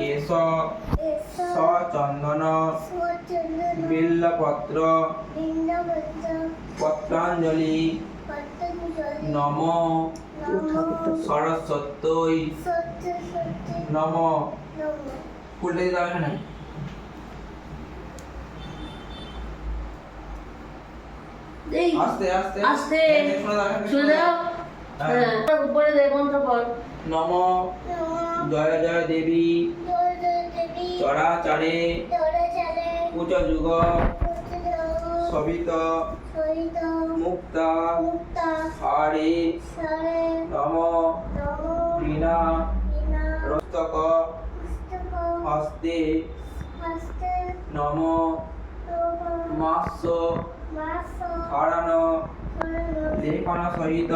S সচন্দন বিল্লপত্র পত্রাঞ্জলি নম সরস্বত্যই নম। ফুলটা দিতে হবে এখানে। আস্তে আস্তে আস্তে শুনে দাও। উপরে দে মন্ত্র পড়। নম জয় জয় দেবী চরাচরে উচ্চ যুগ সবিত মুক্তা হারে নম বীণা রস্তক হস্তে নম মাস্য ধারণ লেখন সহিত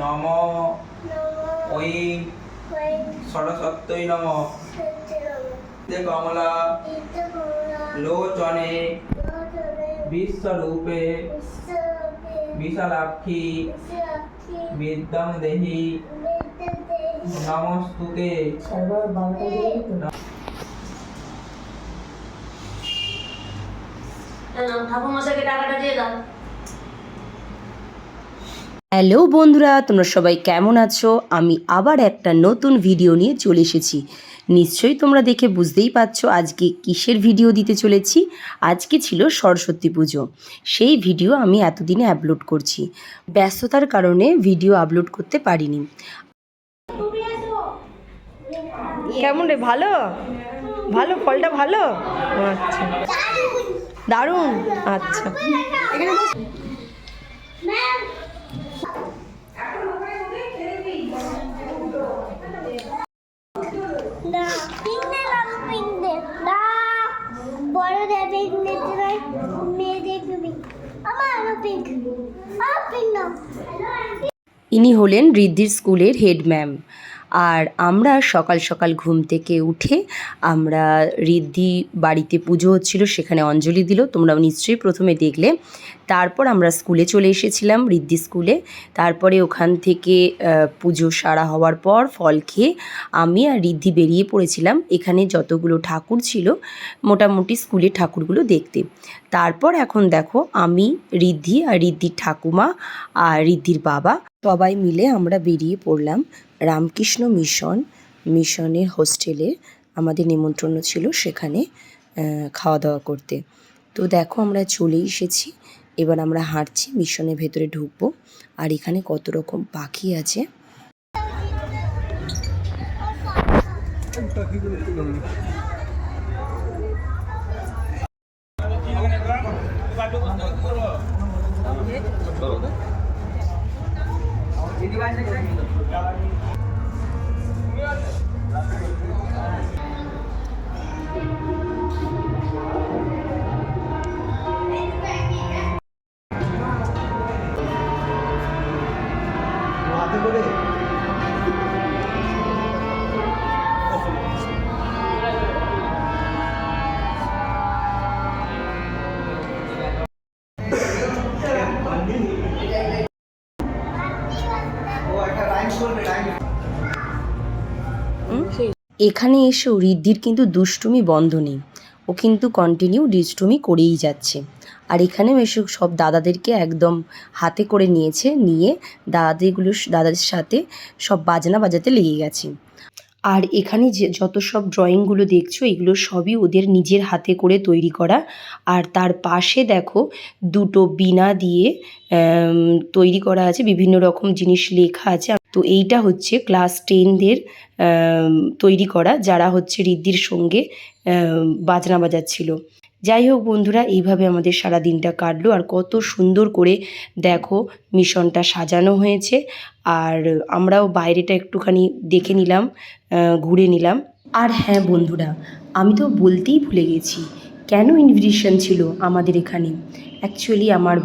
নম ওই সরস্বত্যই নম। কমলা লোচনে বিশ্বরূপে বিশালাক্ষী বিদ্যং দেহি নমস্তুতে। হ্যালো বন্ধুরা, তোমরা সবাই কেমন আছো? আমি আবার একটা নতুন ভিডিও নিয়ে চলে এসেছি। নিশ্চয়ই তোমরা দেখে বুঝতেই পারছো আজকে কিসের ভিডিও দিতে চলেছি। আজকে ছিল সরস্বতী পুজো, সেই ভিডিও আমি এতদিনে আপলোড করছি। ব্যস্ততার কারণে ভিডিও আপলোড করতে পারিনি। কেমন রে? ভালো ভালো ফলটা ভালো? আচ্ছা দারুণ। আচ্ছা ইনি হলেন ঋদ্ধির স্কুলের হেড ম্যাম। আর আমরা সকাল সকাল ঘুম থেকে উঠে আমরা ঋদ্ধি বাড়িতে পুজো হচ্ছিল সেখানে অঞ্জলি দিল, তোমরাও নিশ্চয়ই প্রথমে দেখলে। তারপর আমরা স্কুলে চলে এসেছিলাম, ঋদ্ধি স্কুলে। তারপরে ওখান থেকে পুজো সারা হওয়ার পর ফল খেয়ে আমি আর ঋদ্ধি বেরিয়ে পড়েছিলাম এখানে যতগুলো ঠাকুর ছিল মোটামুটি স্কুলের ঠাকুরগুলো দেখতে। তারপর এখন দেখো আমি, ঋদ্ধি আর ঋদ্ধির ঠাকুমা আর ঋদ্ধির বাবা সবাই মিলে আমরা বেরিয়ে পড়লাম রামকৃষ্ণ মিশনের হোস্টেলে। আমাদের নিমন্ত্রণ ছিল সেখানে খাওয়া দাওয়া করতে। তো দেখো আমরা চলে এসেছি, এবার আমরা হাঁটছি, মিশনের ভেতরে ঢুকবো। আর এখানে কত রকম পাখি আছে। এখানে এসেও ঋদ্ধির কিন্তু দুষ্টুমি বন্ধ নেই, ও কিন্তু কন্টিনিউ দুষ্টুমি করেই যাচ্ছে। আর এখানেও এসে সব দাদাদেরকে একদম হাতে করে নিয়ে দাদাদের সাথে সব বাজনা বাজাতে লেগে গেছে। আর এখানে যে যত সব ড্রয়িংগুলো দেখছো এগুলো সবই ওদের নিজের হাতে করে তৈরি করা। আর তার পাশে দেখো দুটো বীণা দিয়ে তৈরি করা আছে, বিভিন্ন রকম জিনিস লেখা আছে। তো এইটা হচ্ছে ক্লাস 10দের তৈরি করা, যারা হচ্ছে ঋদ্ধির সঙ্গে বাজনা বাজাচ্ছিল। যাই হোক বন্ধুরা, এইভাবে আমাদের সারা দিনটা কাটলো। আর কত সুন্দর করে দেখো মিশনটা সাজানো হয়েছে। আর আমরাও বাইরেটা একটুখানি দেখে নিলাম, ঘুরে নিলাম। আর হ্যাঁ বন্ধুরা, আমি তো বলতেই ভুলে গেছি কেন ইনভিটেশন ছিল আমাদের এখানে। অ্যাকচুয়ালি আমার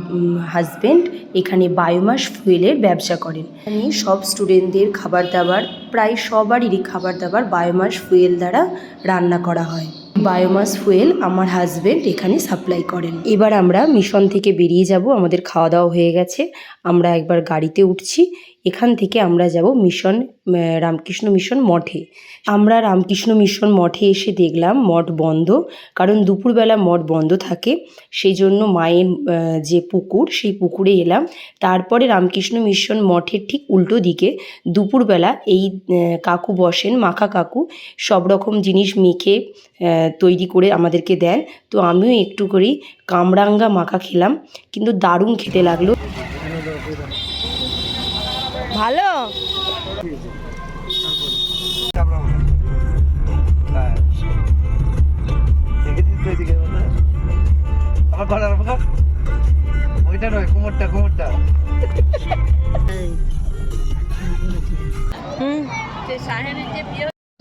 হাজব্যান্ড এখানে বায়োমাস ফুয়েলের ব্যবসা করেন। এখানে সব স্টুডেন্টদের খাবার দাবার, প্রায় সবারই খাবার দাবার বায়োমাস ফুয়েল দ্বারা রান্না করা হয়। বায়োমাস ফুয়েল আমার হাজব্যান্ড এখানে সাপ্লাই করেন। এবার আমরা মিশন থেকে বেরিয়ে যাব, আমাদের খাওয়া দাওয়া হয়ে গেছে, আমরা একবার গাড়িতে উঠছি। এখান থেকে আমরা যাব মিশন রামকৃষ্ণ মিশন মঠে। আমরা রামকৃষ্ণ মিশন মঠে এসে দেখলাম মঠ বন্ধ, কারণ দুপুরবেলা মঠ বন্ধ থাকে। সেই জন্য মায়ের যে পুকুর, সেই পুকুরে এলাম। তারপরে রামকৃষ্ণ মিশন মঠের ঠিক উল্টো দিকে দুপুরবেলা এই কাকু বসেন, মাখা কাকু, সব রকম জিনিস মেখে তৈরি করে আমাদেরকে দেন। তো আমিও একটু করেই কামরাঙ্গা মাখা খেলাম, কিন্তু দারুণ খেতে লাগলো। ভালো।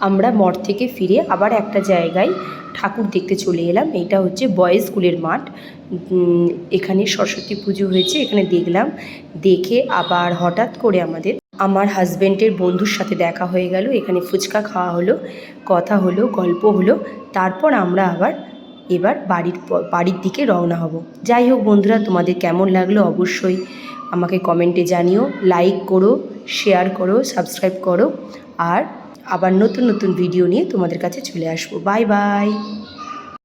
আমরা মঠ থেকে ফিরে আবার একটা জায়গায় ঠাকুর দেখতে চলে এলাম। এটা হচ্ছে বয়েজ স্কুলের মাঠ। এখানে সরস্বতী পুজো হয়েছে, এখানে দেখলাম। দেখে আবার হঠাৎ করে আমার হাজব্যান্ডের বন্ধুর সাথে দেখা হয়ে গেল। এখানে ফুচকা খাওয়া হলো, কথা হলো, গল্প হলো। তারপর আমরা এবার বাড়ির দিকে রওনা হব। যাই হোক বন্ধুরা, তোমাদের কেমন লাগলো অবশ্যই আমাকে কমেন্টে জানিও। লাইক করো, শেয়ার করো, সাবস্ক্রাইব করো। আর আবার নতুন নতুন ভিডিও নিয়ে তোমাদের কাছে চলে আসবো। Bye bye.